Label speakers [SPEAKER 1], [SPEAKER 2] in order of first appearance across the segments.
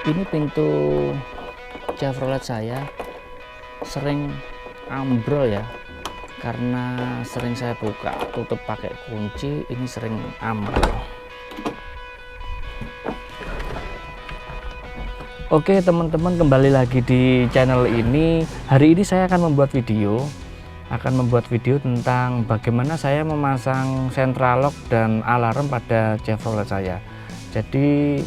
[SPEAKER 1] Ini pintu Chevrolet saya sering ambrol ya, karena sering saya buka tutup pakai kunci, ini sering ambrol. Oke teman-teman, kembali lagi di channel ini. Hari ini saya akan membuat video tentang bagaimana saya memasang central lock dan alarm pada Chevrolet saya. Jadi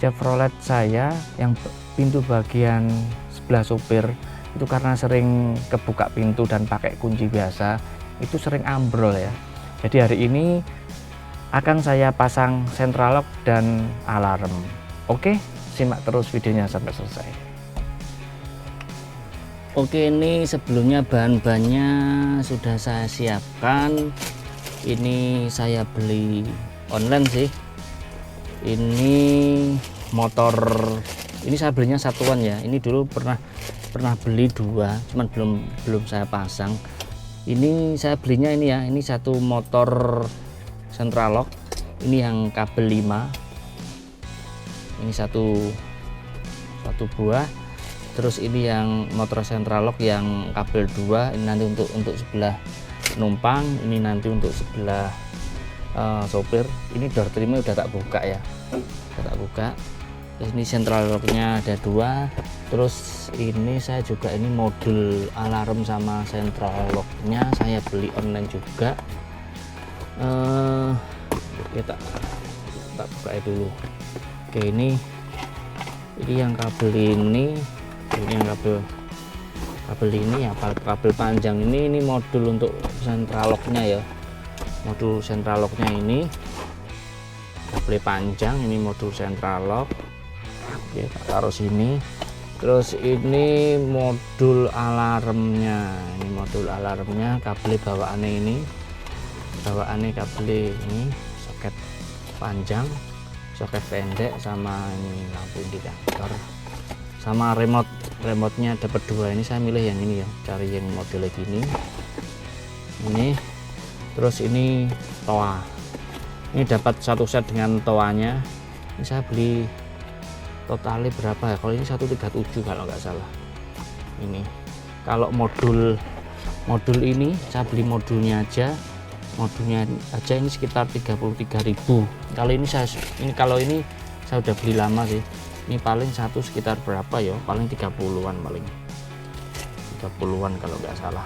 [SPEAKER 1] Chevrolet saya yang pintu bagian sebelah supir itu karena sering kebuka pintu dan pakai kunci biasa, itu sering ambrol ya. Jadi hari ini akan saya pasang central lock dan alarm. Oke, simak terus videonya sampai selesai. Oke, ini sebelumnya bahan-bahannya sudah saya siapkan. Ini saya beli online sih. Ini motor, ini saya belinya satuan ya. Ini dulu pernah beli dua, cuman belum saya pasang. Ini saya belinya ini ya, ini satu motor central lock. Ini yang kabel 5. Ini satu buah. Terus ini yang motor central lock yang kabel 2. Ini nanti untuk sebelah penumpang, ini nanti untuk sebelah sopir. Ini door trimnya udah tak buka ya, udah tak buka. Terus ini central locknya ada 2. Terus ini saya juga, ini modul alarm sama central locknya saya beli online juga. Kita buka dulu. Oke, ini yang kabel ini yang kabel ini ya, kabel panjang ini modul untuk central locknya ya. Modul central locknya ini kabel panjang, ini modul central lock. Oke, taruh sini. Terus ini modul alarmnya, ini modul alarmnya, kabel bawaannya kabel ini soket panjang, soket pendek, sama ini lampu indikator, sama remote-nya dapat 2. Ini saya milih yang ini ya, cari yang model gini. Ini terus ini toa, ini dapat satu set dengan toanya. Ini saya beli totalnya berapa ya, kalau ini 137 kalau nggak salah. Ini kalau modul ini saya beli modulnya aja ini sekitar 33.000. Kalau ini saya udah beli lama sih. Ini paling satu sekitar berapa ya, paling 30-an, paling 30-an kalau nggak salah.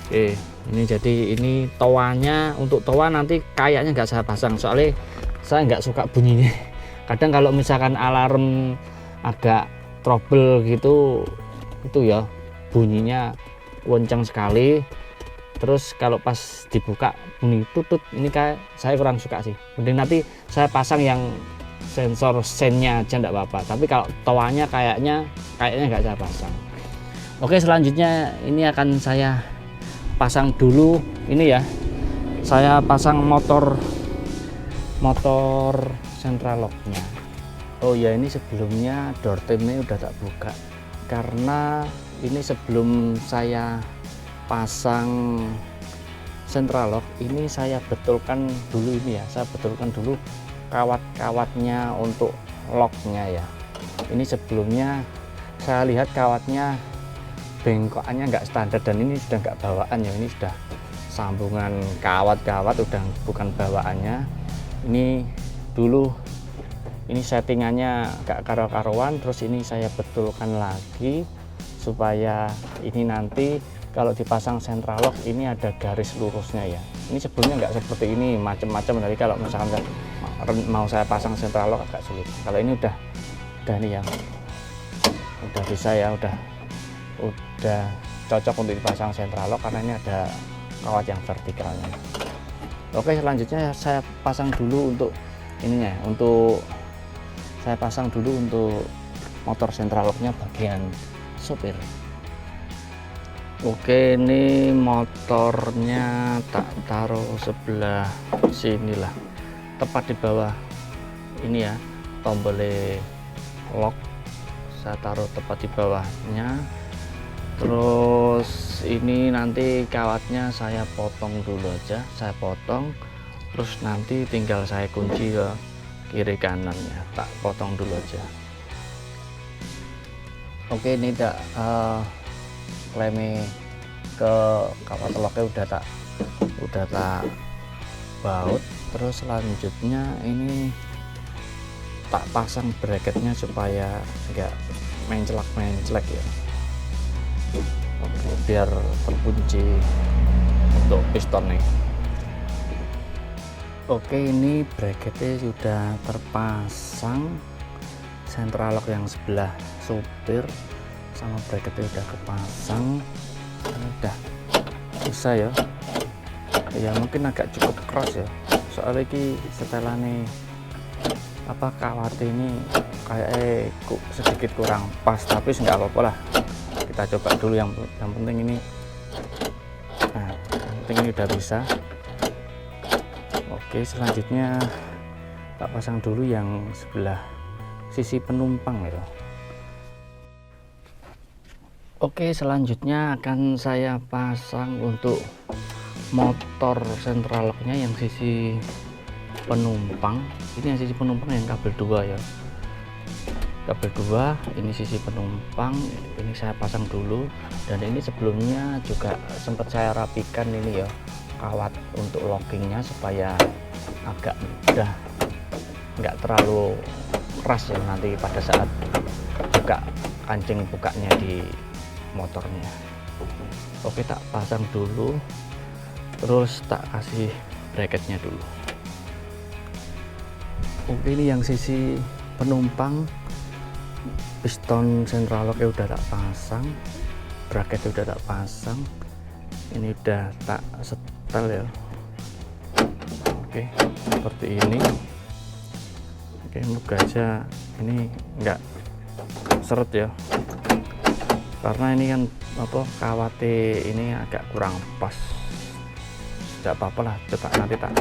[SPEAKER 1] Oke, ini jadi ini toanya, untuk toa nanti kayaknya nggak saya pasang, soalnya saya nggak suka bunyinya. Kadang kalau misalkan alarm agak trouble gitu, itu ya bunyinya kencang sekali. Terus kalau pas dibuka bunyi tutut, ini kayak saya kurang suka sih. Mending nanti saya pasang yang sensor sennya aja enggak apa-apa, tapi kalau toanya kayaknya nggak saya pasang. Oke, selanjutnya ini akan saya pasang dulu ini ya. Saya pasang motor central locknya. Oh ya, ini sebelumnya door trimnya udah tak buka, karena ini sebelum saya pasang central lock ini saya betulkan dulu ini ya, saya betulkan dulu kawat-kawatnya untuk locknya ya. Ini sebelumnya saya lihat kawatnya bengkokannya nggak standar, dan ini sudah nggak bawaan ya, ini sudah sambungan kawat-kawat, udah bukan bawaannya. Ini dulu ini settingannya nggak karo-karuan, terus ini saya betulkan lagi supaya ini nanti kalau dipasang central lock ini ada garis lurusnya ya. Ini sebelumnya nggak seperti ini, macam-macam. Dari kalau misalkan mau saya pasang central lock agak sulit. Kalau ini udah nih ya, udah bisa ya, udah cocok untuk dipasang central lock karena ini ada kawat yang vertikalnya. Oke, selanjutnya saya pasang dulu untuk ininya, saya pasang dulu untuk motor central locknya bagian sopir. Oke, ini motornya tak taruh sebelah sinilah, tepat di bawah ini ya, tombol lock saya taruh tepat di bawahnya. Terus ini nanti kawatnya saya potong dulu aja, saya potong, terus nanti tinggal saya kunci ke kiri kanannya tak potong dulu aja. Oke, ini tidak kleme ke kawat teloknya udah tak baut. Terus selanjutnya ini tak pasang bracketnya supaya enggak menclek ya. Oke, biar terkunci untuk piston nih. Oke, ini bracketnya sudah terpasang, central lock yang sebelah supir sama bracketnya udah kepasang. Ini udah bisa ya. Ya mungkin agak cukup cross ya, soalnya ini setelannya kawat ini kayak sedikit kurang pas, tapi nggak apa-apa lah, kita coba dulu. Yang penting ini, nah yang penting ini udah bisa. Oke, selanjutnya tak pasang dulu yang sebelah sisi penumpang ya. Oke, selanjutnya akan saya pasang untuk motor central locknya yang sisi penumpang. Ini yang sisi penumpang yang kabel 2 ya, kabel 2 ini sisi penumpang. Ini saya pasang dulu, dan ini sebelumnya juga sempat saya rapikan ini ya, kawat untuk lockingnya supaya agak mudah, nggak terlalu keras ya nanti pada saat buka kancing bukanya di motornya. Oke, tak pasang dulu, terus tak kasih bracketnya dulu. Oke, ini yang sisi penumpang, piston central locknya udah tak pasang, bracketnya udah tak pasang, ini udah tak setel ya. Oke, seperti ini. Oke, moga aja ini enggak seret ya, karena ini kan kawatnya ini agak kurang pas. Tidak apa-apa lah, coba nanti tak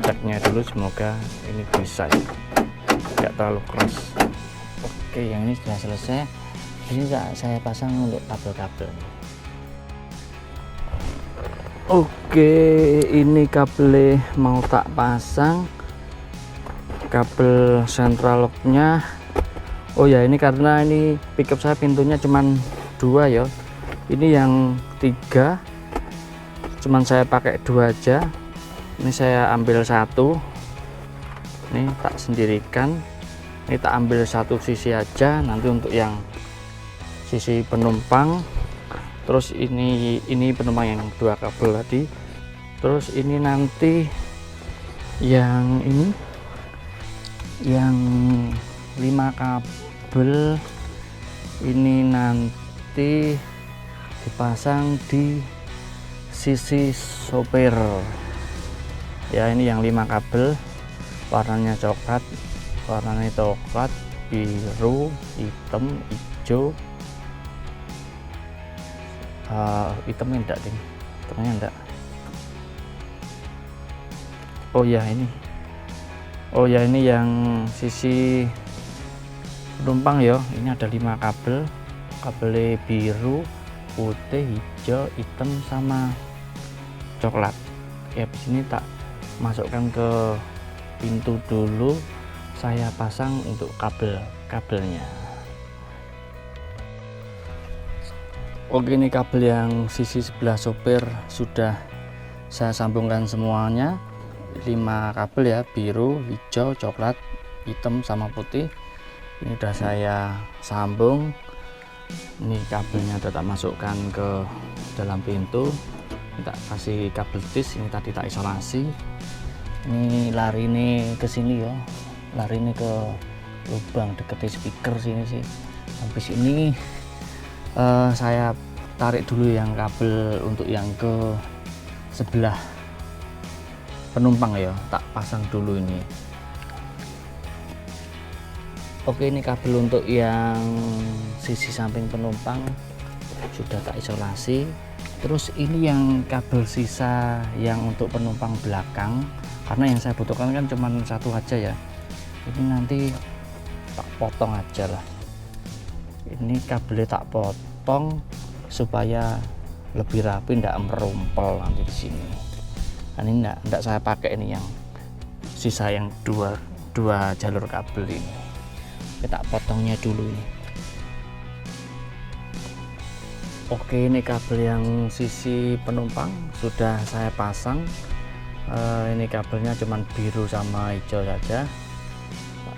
[SPEAKER 1] ceknya dulu, semoga ini bisa ya, enggak terlalu keras. Oke, yang ini sudah selesai. Ini saya pasang untuk kabel-kabel. Oke, ini kabel mau tak pasang, kabel central locknya. Oh ya, ini karena ini pickup saya pintunya cuman 2 ya, ini yang 3 cuman saya pakai 2 aja. Ini saya ambil 1, ini tak sendirikan, ini tak ambil 1 sisi aja nanti untuk yang sisi penumpang. Terus ini penumpang yang 2 kabel tadi. Terus ini nanti yang ini yang 5 kabel ini nanti dipasang di sisi sopir ya. Ini yang 5 kabel, warnanya coklat, biru, hitam, hijau. Hitamnya enggak ding, hitamnya enggak. Oh ya, ini yang sisi penumpang ya. Ini ada 5 kabel, kabelnya biru, putih, hijau, hitam sama coklat ya. Habis ini tak masukkan ke pintu dulu, saya pasang untuk kabelnya. Oke, ini kabel yang sisi sebelah sopir sudah saya sambungkan semuanya, 5 kabel ya, biru, hijau, coklat, hitam sama putih. Ini udah saya sambung. Ini kabelnya udah tak masukkan ke dalam pintu, tak kasih kabel tis. Ini tadi tak isolasi. Ini lari ini ke sini ya, lari ini ke lubang deket speaker sini sih. Habis ini saya tarik dulu yang kabel untuk yang ke sebelah penumpang ya, tak pasang dulu ini. Oke, ini kabel untuk yang sisi samping penumpang sudah tak isolasi. Terus ini yang kabel sisa yang untuk penumpang belakang, karena yang saya butuhkan kan cuma 1 aja ya, ini nanti tak potong aja lah. Ini kabelnya tak potong supaya lebih rapi, tidak merumpel nanti di sini. Nah, ini enggak saya pakai ini yang sisa yang 2 dua jalur kabel ini. Kita potongnya dulu ini. Oke, ini kabel yang sisi penumpang sudah saya pasang. Ini kabelnya cuman biru sama hijau saja.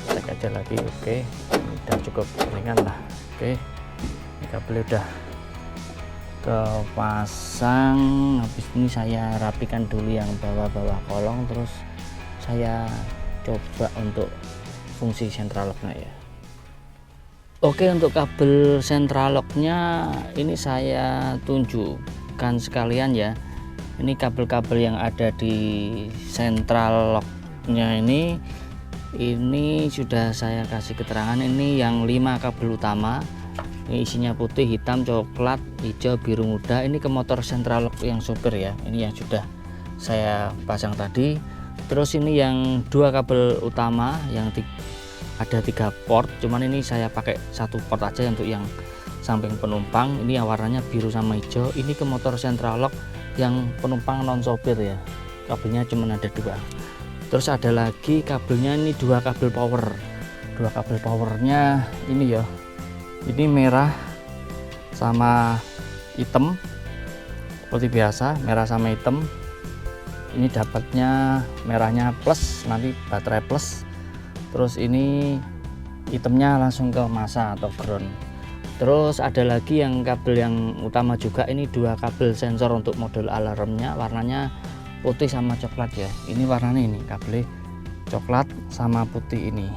[SPEAKER 1] Cek aja lagi. Oke, udah cukup ringan lah. Oke, ini kabelnya udah kepasang. Habis ini saya rapikan dulu yang bawah-bawah kolong, terus saya coba untuk fungsi central locknya ya. Oke, untuk kabel central locknya ini saya tunjukkan sekalian ya. Ini kabel-kabel yang ada di central locknya ini sudah saya kasih keterangan. Ini yang 5 kabel utama, ini isinya putih, hitam, coklat, hijau, biru muda. Ini ke motor central lock yang sopir ya, ini yang sudah saya pasang tadi. Terus ini yang 2 kabel utama yang ada 3 port, cuman ini saya pakai 1 port aja untuk yang samping penumpang. Ini yang warnanya biru sama hijau. Ini ke motor central lock yang penumpang non sopir ya, kabelnya cuman ada 2. Terus ada lagi kabelnya, ini 2 kabel power. 2 kabel powernya ini ya, ini merah sama hitam seperti biasa, merah sama hitam. Ini dapatnya merahnya plus, nanti baterai plus. Terus ini hitamnya langsung ke masa atau ground. Terus ada lagi yang kabel yang utama juga, ini 2 kabel sensor untuk modul alarmnya, warnanya putih sama coklat ya. Ini warnanya ini kabel coklat sama putih ini.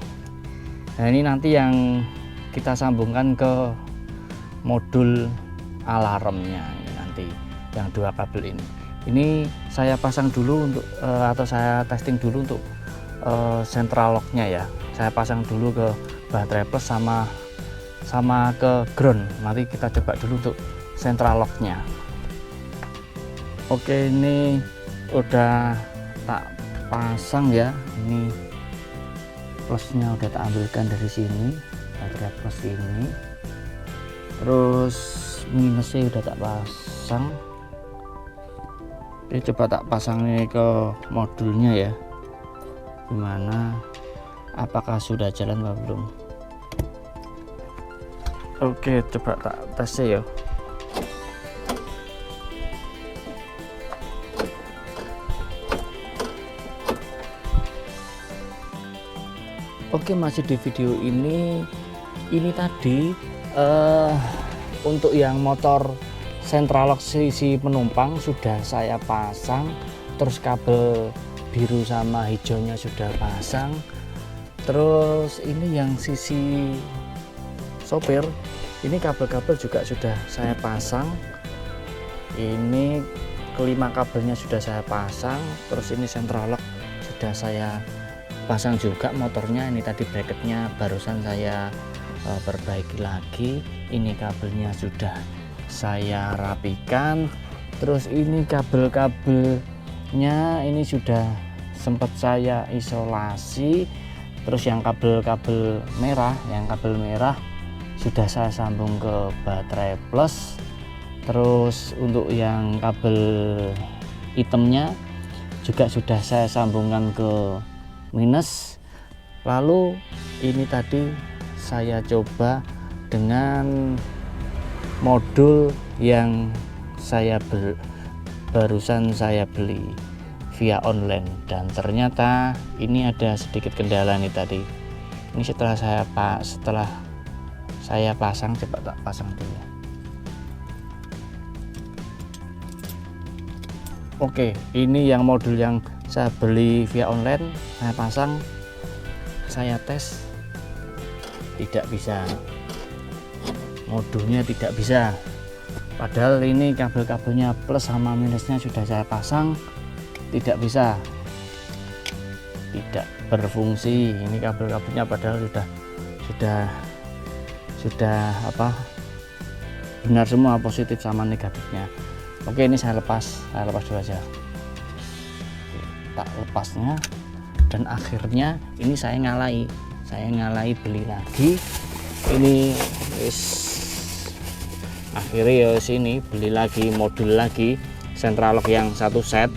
[SPEAKER 1] Nah, ini nanti yang kita sambungkan ke modul alarmnya ini nanti yang 2 kabel ini. Ini saya pasang dulu untuk atau saya testing dulu untuk central locknya ya. Saya pasang dulu ke baterai plus sama ke ground. Nanti kita coba dulu untuk central locknya. Oke, ini udah tak pasang ya. Ini plusnya udah tak ambilkan dari sini, baterai plus ini. Terus minusnya udah tak pasang. Oke, coba tak pasang ini ke modulnya ya. Gimana, apakah sudah jalan atau belum? Oke, coba tak tes ya. Oke, masih di video ini tadi untuk yang motor central lock sisi penumpang sudah saya pasang. Terus kabel biru sama hijaunya sudah pasang. Terus ini yang sisi sopir, ini kabel-kabel juga sudah saya pasang. Ini kelima kabelnya sudah saya pasang. Terus ini central lock sudah saya pasang juga. Motornya ini tadi bracketnya barusan saya perbaiki lagi. Ini kabelnya sudah saya rapikan. Terus ini kabel-kabelnya ini sudah sempat saya isolasi. Terus yang kabel merah sudah saya sambung ke baterai plus. Terus untuk yang kabel hitamnya juga sudah saya sambungkan ke minus. Lalu ini tadi saya coba dengan modul yang barusan saya beli via online, dan ternyata ini ada sedikit kendala nih tadi. Ini setelah saya pasang, coba tak pasang dulu. Oke, ini yang modul yang saya beli via online, saya pasang, saya tes, tidak bisa, modulnya tidak bisa. Padahal ini kabel-kabelnya plus sama minusnya sudah saya pasang, tidak bisa, tidak berfungsi. Ini kabel-kabelnya padahal sudah benar semua, positif sama negatifnya. Oke, ini saya lepas dulu aja. Tak lepasnya, dan akhirnya ini saya ngalai beli lagi. Ini akhirnya ya sini beli lagi modul lagi central lock yang 1 set.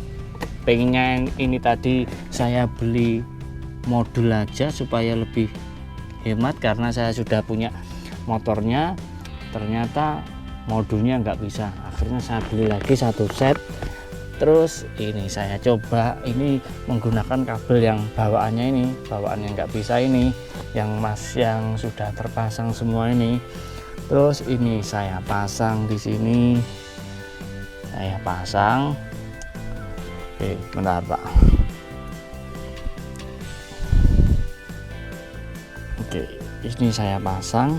[SPEAKER 1] Pengennya ini tadi saya beli modul aja supaya lebih hemat, karena saya sudah punya motornya, ternyata modulnya nggak bisa. Akhirnya saya beli lagi satu set. Terus ini saya coba ini menggunakan kabel yang bawaannya nggak bisa ini, yang sudah terpasang semua ini. Terus ini saya pasang di sini, saya pasang. Oke, bentar Pak. Oke, ini saya pasang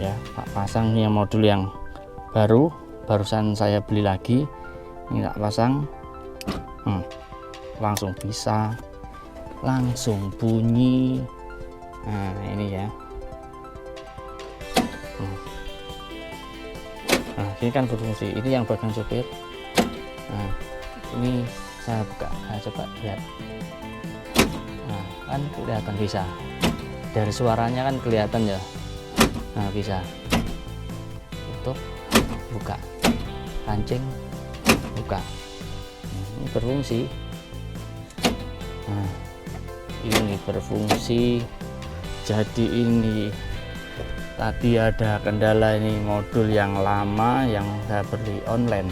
[SPEAKER 1] ya Pak, pasang ini modul yang barusan saya beli lagi. Ini tak pasang, langsung bisa, langsung bunyi. Nah ini ya, nah ini kan berfungsi. Ini yang bagian sopir. Nah ini saya buka, nah, coba lihat. Nah kan kelihatan bisa, dari suaranya kan kelihatan ya. Nah bisa tutup, buka, kancing, buka. Ini berfungsi. Nah ini berfungsi. Jadi ini tadi ada kendala, ini modul yang lama yang saya beli online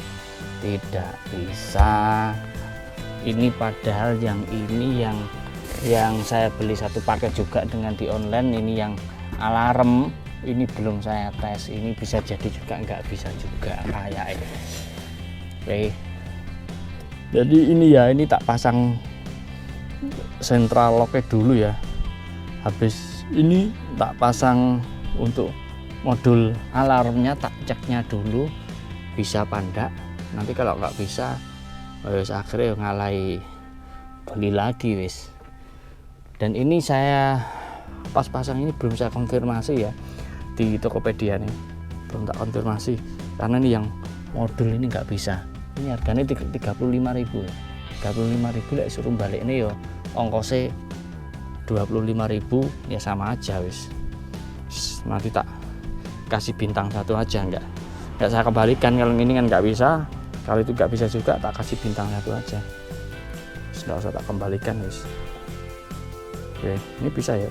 [SPEAKER 1] tidak bisa. Ini padahal yang ini yang saya beli satu paket juga dengan di online, ini yang alarm ini belum saya tes, ini bisa jadi juga nggak bisa juga kayak ini. Oke, jadi ini ya, ini tak pasang sentral locknya dulu ya, habis ini tak pasang untuk modul alarmnya, tak ceknya dulu bisa apa enggak. Nanti kalau nggak bisa wis akhirnya ngalai beli lagi wis. Dan ini saya pas pasang ini belum saya konfirmasi ya di Tokopedia nih, belum tak konfirmasi karena ini yang modul ini nggak bisa. Ini harganya 35.000 ya. 35.000 lek suruh balik ini yo ongkosnya 25.000 ya, sama aja wis. Nanti tak kasih bintang 1 aja, enggak saya kembalikan. Kalau ini kan nggak bisa, kalau itu nggak bisa juga tak kasih bintang 1 aja, nggak usah tak kembalikan wis. Oke, ini bisa ya.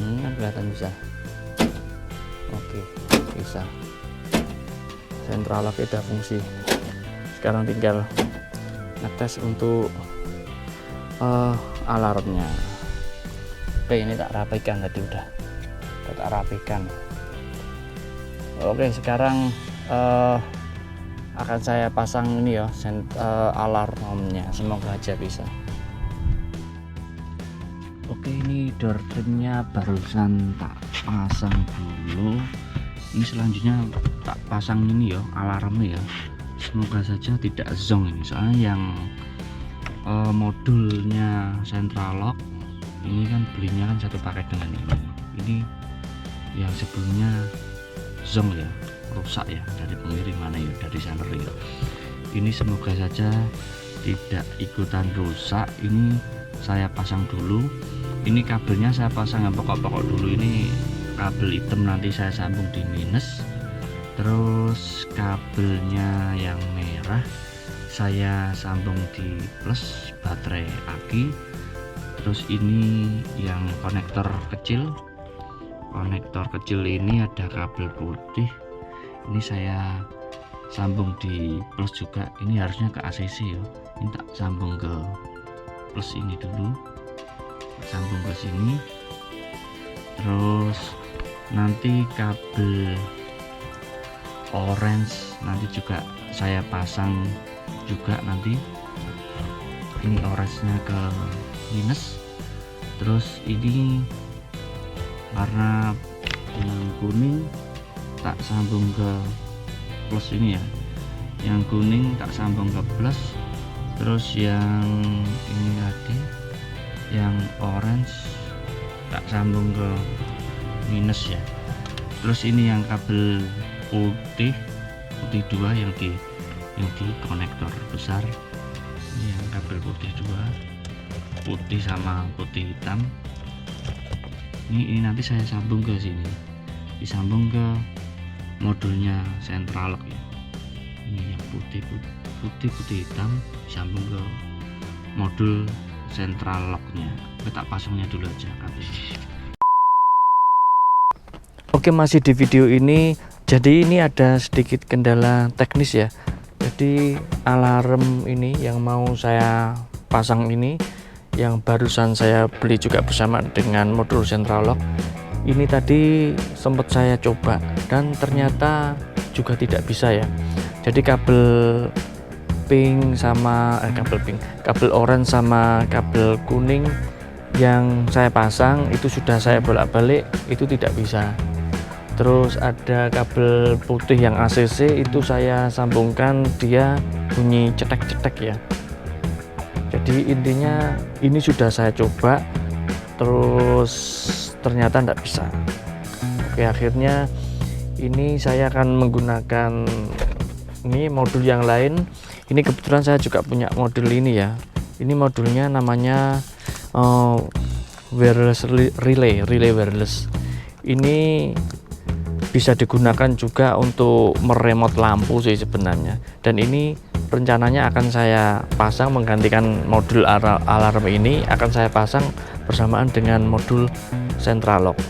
[SPEAKER 1] Ini kan kelihatan bisa. Oke, bisa. Sentral lock udah fungsi. Sekarang tinggal ngetes untuk alarmnya. Oke, ini tak rapikan tadi, udah tak rapikan. Oke, sekarang akan saya pasang ini ya alarmnya, semoga aja bisa. Oke, ini door trimnya barusan tak pasang dulu. Ini selanjutnya tak pasang ini ya alarmnya ya, semoga saja tidak zonk ini, soalnya yang modulnya central lock ini kan belinya kan satu paket dengan ini yang sebelumnya zonk ya, rusak ya dari pengiriman ya, dari sender ya. Ini semoga saja tidak ikutan rusak. Ini saya pasang dulu. Ini kabelnya saya pasang yang pokok-pokok dulu. Ini kabel hitam nanti saya sambung di minus. Terus kabelnya yang merah saya sambung di plus baterai aki. Terus ini yang konektor kecil. Konektor kecil ini ada kabel putih. Ini saya sambung di plus juga. Ini harusnya ke ACC ya. Ini tak sambung ke plus ini dulu. Sambung ke sini. Terus nanti kabel orange nanti juga saya pasang juga nanti. Ini orange-nya ke minus. Terus ini karena yang kuning tak sambung ke plus ini ya, yang kuning tak sambung ke plus. Terus yang ini tadi yang orange tak sambung ke minus ya. Terus ini yang kabel putih 2 yang di konektor besar. Ini yang kabel putih 2, putih sama putih hitam. Ini nanti saya sambung ke sini, disambung ke modulnya central lock ya. Ini yang putih hitam disambung ke modul central locknya. Kita pasangnya dulu aja kabel. Oke, masih di video ini. Jadi ini ada sedikit kendala teknis ya. Jadi alarm ini yang mau saya pasang ini, yang barusan saya beli juga bersama dengan modul central lock, ini tadi sempat saya coba dan ternyata juga tidak bisa ya. Jadi kabel pink sama kabel orange sama kabel kuning yang saya pasang itu sudah saya bolak-balik, itu tidak bisa. Terus ada kabel putih yang ACC itu saya sambungkan, dia bunyi cetek-cetek ya. Jadi intinya ini sudah saya coba, terus ternyata tidak bisa. Oke, akhirnya ini saya akan menggunakan ini modul yang lain. Ini kebetulan saya juga punya modul ini ya. Ini modulnya namanya wireless relay wireless. Ini bisa digunakan juga untuk meremot lampu sih sebenarnya, dan ini rencananya akan saya pasang menggantikan modul alarm ini, akan saya pasang bersamaan dengan modul central lock.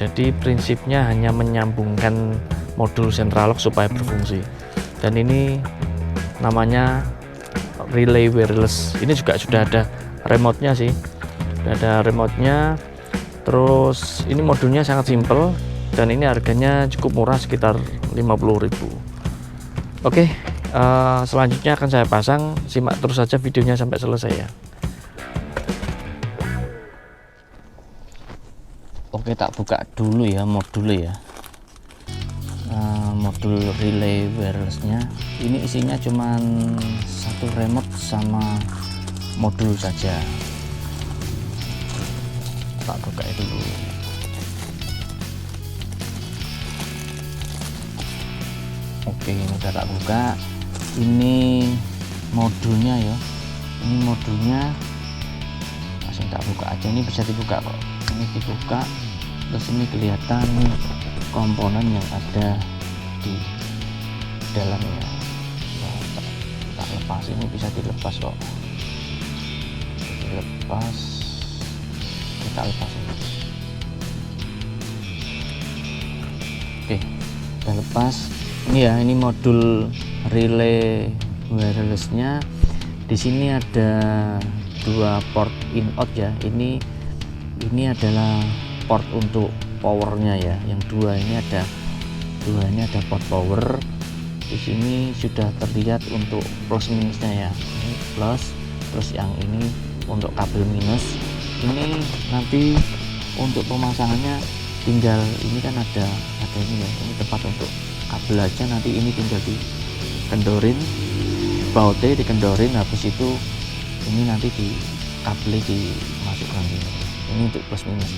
[SPEAKER 1] Jadi prinsipnya hanya menyambungkan modul central lock supaya berfungsi, dan ini namanya relay wireless. Ini juga sudah ada remote-nya sih, sudah ada remote-nya. Terus ini modulnya sangat simple dan ini harganya cukup murah, sekitar 50.000. Oke, selanjutnya akan saya pasang. Simak terus saja videonya sampai selesai ya. Oke, tak buka dulu ya modulnya ya. Modul relay wirelessnya ini isinya cuman satu remote sama modul saja. Tak buka dulu. Oke, ini udah tak buka. Ini modulnya ya. Ini modulnya langsung tak buka aja. Ini bisa dibuka kok. Ini dibuka. Terus ini kelihatan komponen yang ada di dalamnya. Nah, tak lepas. Ini bisa dilepas kok. Dilepas. Kita lepas ini. Oke, kita lepas. Ini ya, ini modul relay wirelessnya. Di sini ada dua port in out ya. Ini adalah port untuk powernya ya. Yang dua ini ada port power. Di sini sudah terlihat untuk plus minusnya ya. Ini plus, terus yang ini untuk kabel minus. Ini nanti untuk pemasangannya tinggal ini kan ada ini ya. Ini tempat untuk kabel aja, nanti ini tinggal dikendorin, bautnya dikendorin, habis itu ini nanti di kabel dimasukkan ini untuk plus minus.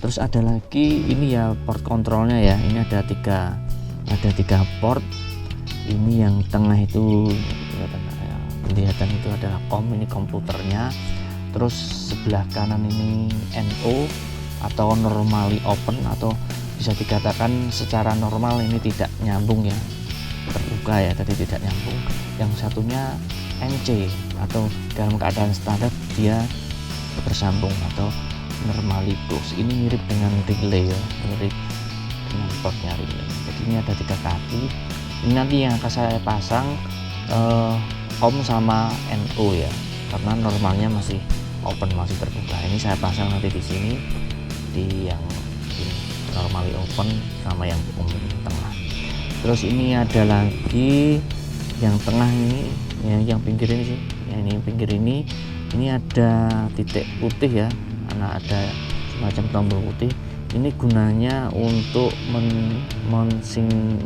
[SPEAKER 1] Terus ada lagi ini ya port kontrolnya ya. Ini ada tiga port. Ini yang tengah itu kelihatan itu adalah ini komputernya. Terus sebelah kanan ini NO atau normally open, atau bisa dikatakan secara normal ini tidak nyambung ya, terbuka ya, tadi tidak nyambung. Yang satunya NC atau dalam keadaan standar dia bersambung atau normally close. Ini mirip dengan relay ya, mirip dengan portnya relay. Jadi ini ada 3 kaki. Ini nanti yang akan saya pasang COM sama NO ya, karena normalnya masih open, masih terbuka. Ini saya pasang nanti di sini, di yang normally open sama yang umum tengah. Terus ini ada lagi yang tengah ini ya, yang pinggir ini sih ya, ini pinggir ini ada titik putih ya, karena ada semacam tombol putih. Ini gunanya untuk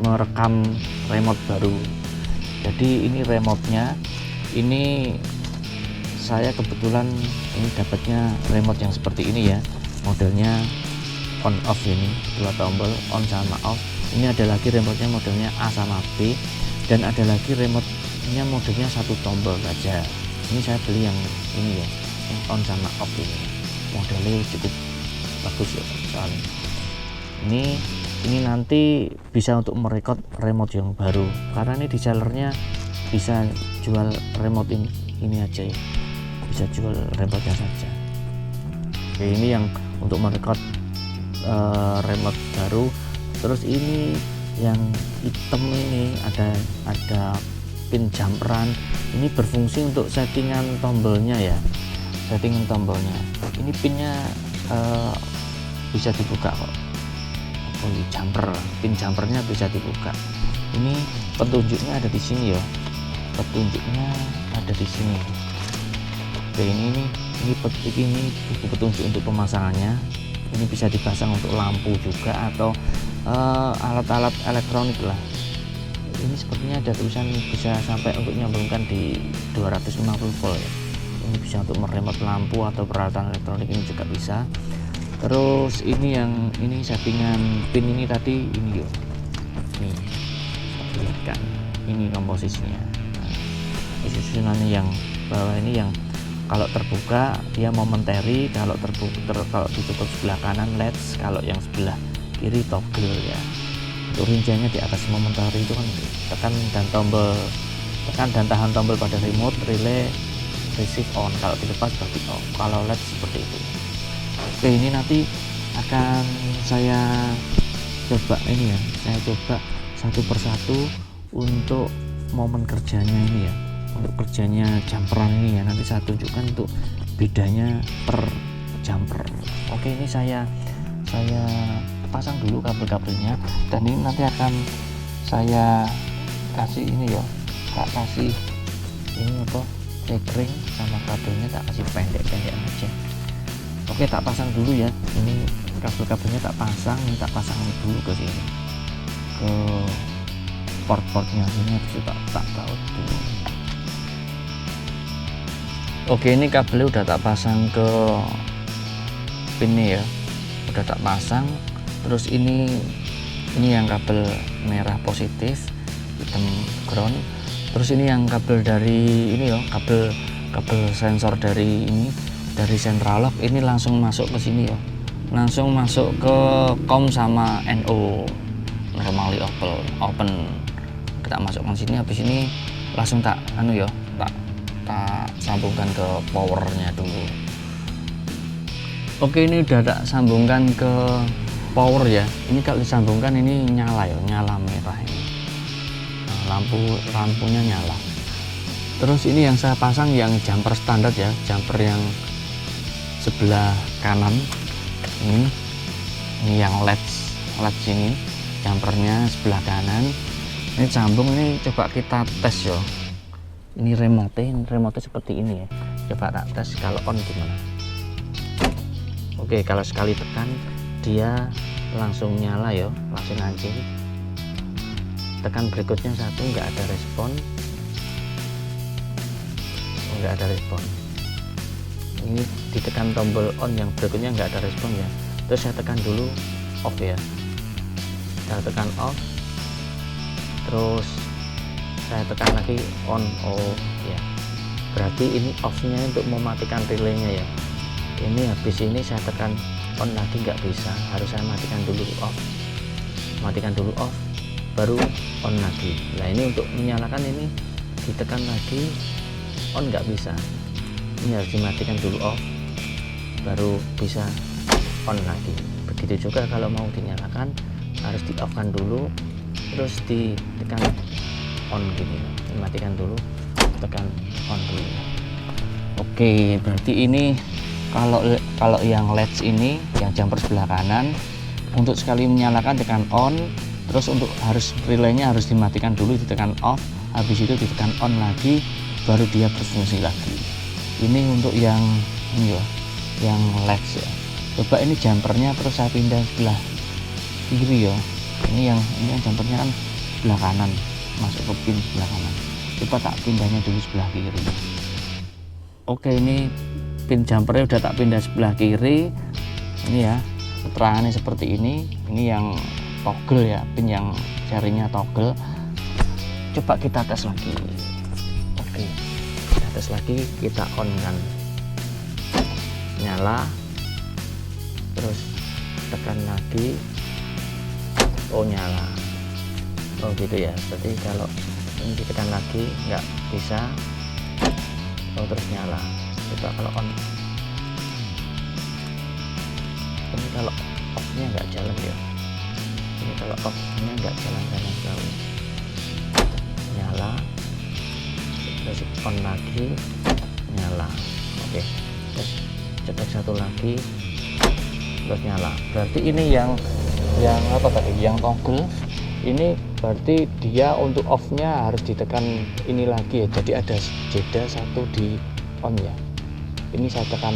[SPEAKER 1] merekam remote baru. Jadi ini remote-nya, ini saya kebetulan ini dapatnya remote yang seperti ini ya, modelnya on off. Ini 2 tombol on sama off. Ini ada lagi remote-nya modelnya A sama B, dan ada lagi remote-nya modelnya 1 tombol saja. Ini saya beli yang ini ya, yang on sama off ini. Modelnya cukup bagus ya soalnya. Ini nanti bisa untuk merekod remote yang baru, karena ini di sellernya bisa jual remote ini aja ya. bisa jual remote-nya saja. Oke, ini yang untuk merekod remote baru. Terus ini yang hitam ini ada pin jumperan, ini berfungsi untuk settingan tombolnya ya, settingan tombolnya. Ini pinnya bisa dibuka kok. Oh, pin jumpernya bisa dibuka. Ini petunjuknya ada di sini ya, petunjuknya ada di sini. Oke, ini buku petunjuk untuk pemasangannya. Ini bisa dipasang untuk lampu juga atau alat-alat elektronik lah. Ini sepertinya ada tulisan bisa sampai untuk nyambungkan di 250 volt ya. Ini bisa untuk meremote lampu atau peralatan elektronik, ini juga bisa. Terus ini settingan pin ini tadi ini yuk. Nih, lihat kan. Ini komposisinya. Nah, ini susunannya yang bawah ini yang kalau terbuka dia momentary, kalau ditutup sebelah kanan LED, kalau yang sebelah kiri toggle ya. Untuk rinciannya di atas momentary itu kan tekan dan tahan tombol pada remote, relay, receive on. Kalau dilepas berarti off, kalau LED seperti itu. Oke, ini nanti akan saya coba ini ya, saya coba satu persatu untuk momen kerjanya ini ya, untuk kerjanya jumperan ini ya. Nanti saya tunjukkan untuk bedanya per jumper. Oke, ini saya pasang dulu kabel-kabelnya, dan ini nanti akan saya kasih ini ya, tak kasih ini apa, cekring sama kabelnya tak kasih pendek-pendek aja. Oke, tak pasang dulu ya, ini kabel-kabelnya tak pasang, ini tak pasang dulu ke sini, ke port-portnya ini habis itu tak baut dulu. Oke, ini kabelnya udah tak pasang ke pinnya ya, udah tak pasang. Terus ini yang kabel merah positif, hitam ground. Terus ini yang kabel dari ini ya, kabel sensor dari central lock, ini langsung masuk ke sini ya, langsung masuk ke COM sama NO, normally open. Kita masukkan sini, habis ini langsung tak sambungkan ke powernya dulu. Oke, ini udah tak sambungkan ke power ya. Ini kalau disambungkan ini nyala ya, nyala merah ini. Nah, lampunya nyala. Terus ini yang saya pasang yang jumper standar ya, jumper yang sebelah kanan ini yang LED sini, jumpernya sebelah kanan. Ini sambung, ini coba kita tes ya. Ini remote seperti ini ya. Coba tak tes kalau on gimana. Oke, kalau sekali tekan dia langsung nyala ya, langsung anjing. Tekan berikutnya satu, nggak ada respon. Ini ditekan tombol on yang berikutnya nggak ada respon ya. Terus saya tekan dulu off ya, saya tekan off, terus saya tekan lagi on. Oh ya, berarti ini off nya untuk mematikan relaynya ya. Ini habis ini saya tekan on lagi nggak bisa, harus saya matikan dulu off, baru on lagi. Nah, ini untuk menyalakan ini ditekan lagi on nggak bisa, ini harus dimatikan dulu off, baru bisa on lagi. Begitu juga kalau mau dinyalakan, harus di off kan dulu, terus ditekan on gini, dimatikan dulu, tekan on dulu. Oke, berarti ini kalau yang LED ini yang jumper sebelah kanan, untuk sekali menyalakan tekan on, terus untuk relaynya harus dimatikan dulu, ditekan off, habis itu ditekan on lagi, baru dia berfungsi lagi. Ini untuk yang ini ya, yang LED ya. Coba ini jumpernya terus saya pindah sebelah kiri ya. Ini yang jumpernya kan sebelah kanan, masuk ke pin sebelah kanan. Coba tak pindahnya dulu sebelah kiri. Oke, ini pin jumpernya udah tak pindah sebelah kiri. Ini ya, keterangannya seperti ini. Ini yang toggle ya, pin yang jarinya toggle. Coba kita tes lagi. Oke, kita tes lagi, kita on kan, nyala, terus tekan lagi, oh nyala. Oh gitu ya, berarti kalau ini ditekan lagi nggak bisa, oh terus nyala. coba kalau on. Ini kalau off nya nggak jalan ya, ini kalau off nya nggak jalan sama sekali. Nyala, terus on lagi, nyala. Oke, terus cetak satu lagi, terus nyala. Berarti ini yang apa tadi, yang toggle ini berarti dia untuk off nya harus ditekan ini lagi ya, jadi ada jeda satu di on ya. Ini saya tekan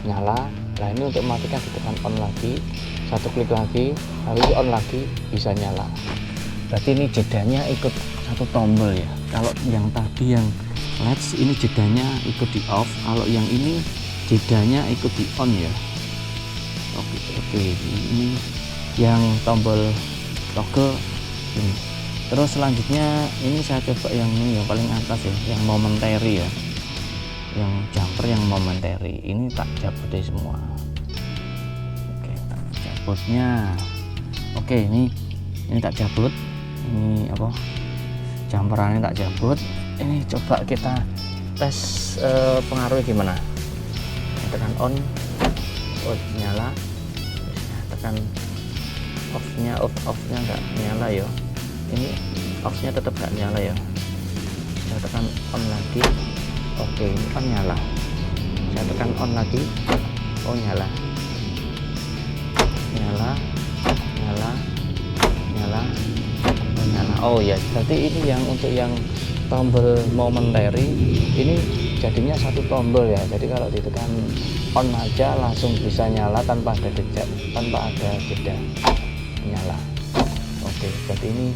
[SPEAKER 1] nyala. Nah ini untuk mematikan ditekan on lagi, satu klik lagi, habis on lagi bisa nyala. Berarti ini jedanya ikut satu tombol ya. Kalau yang tadi yang latch ini jedanya ikut di off, kalau yang ini jedanya ikut di on ya. Oke, ini yang tombol toggle ini. Terus selanjutnya ini saya coba yang ini yang paling atas ya, yang momentary ya, yang jumper yang momentary. Ini tak cabut deh semua. Oke, tak cabutnya. Oke, ini tak cabut. Ini apa, jumperannya tak cabut. Ini coba kita tes pengaruhnya gimana. Tekan on, nyala. Tekan off-nya nggak nyala ya. Ini off-nya tetap nggak nyala ya. Saya tekan on lagi. Oke, ini kan nyala. Saya tekan on lagi. Oh, nyala. Nyala. Oh, nyala. Oh ya, berarti ini yang untuk yang tombol momentary ini jadinya satu tombol ya. Jadi kalau ditekan on aja langsung bisa nyala tanpa ada jeda nyala. Oke, berarti ini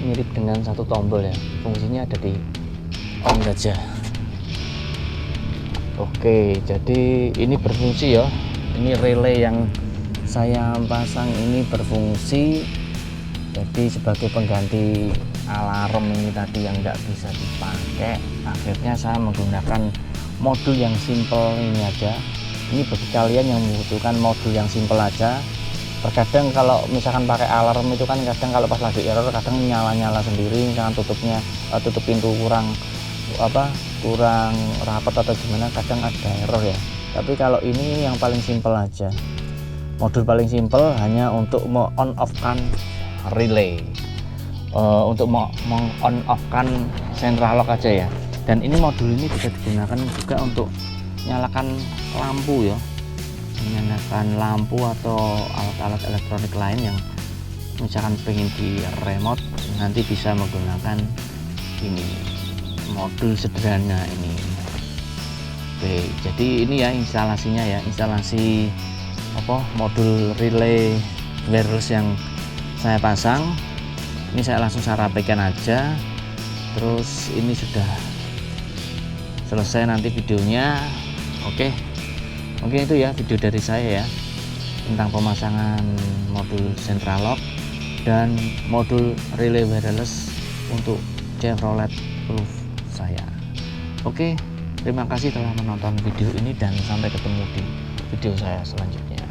[SPEAKER 1] mirip dengan satu tombol ya, fungsinya ada di on saja. Oke, jadi ini berfungsi ya, ini relay yang saya pasang ini berfungsi jadi sebagai pengganti alarm ini tadi yang nggak bisa dipakai. Akhirnya saya menggunakan modul yang simple ini aja. Ini bagi kalian yang membutuhkan modul yang simple aja. Terkadang kalau misalkan pakai alarm itu kan kadang kalau pas lagi error kadang nyala sendiri, misalkan tutup pintu kurang rapat atau gimana, kadang ada error ya. Tapi kalau ini yang paling simple aja, modul paling simple hanya untuk on off kan relay, untuk on off kan central lock aja ya. Dan ini modul ini bisa digunakan juga untuk nyalakan lampu ya, menyalakan lampu atau alat-alat elektronik lain yang misalkan pengen di remote, nanti bisa menggunakan ini modul sederhana ini. Oke, jadi ini ya instalasinya ya, instalasi modul relay wireless yang saya pasang. Ini saya langsung rapikan aja, terus ini sudah selesai nanti videonya. Oke, mungkin itu ya video dari saya ya tentang pemasangan modul central lock dan modul relay wireless untuk Chevrolet Bluff saya. Oke, terima kasih telah menonton video ini dan sampai ketemu di video saya selanjutnya.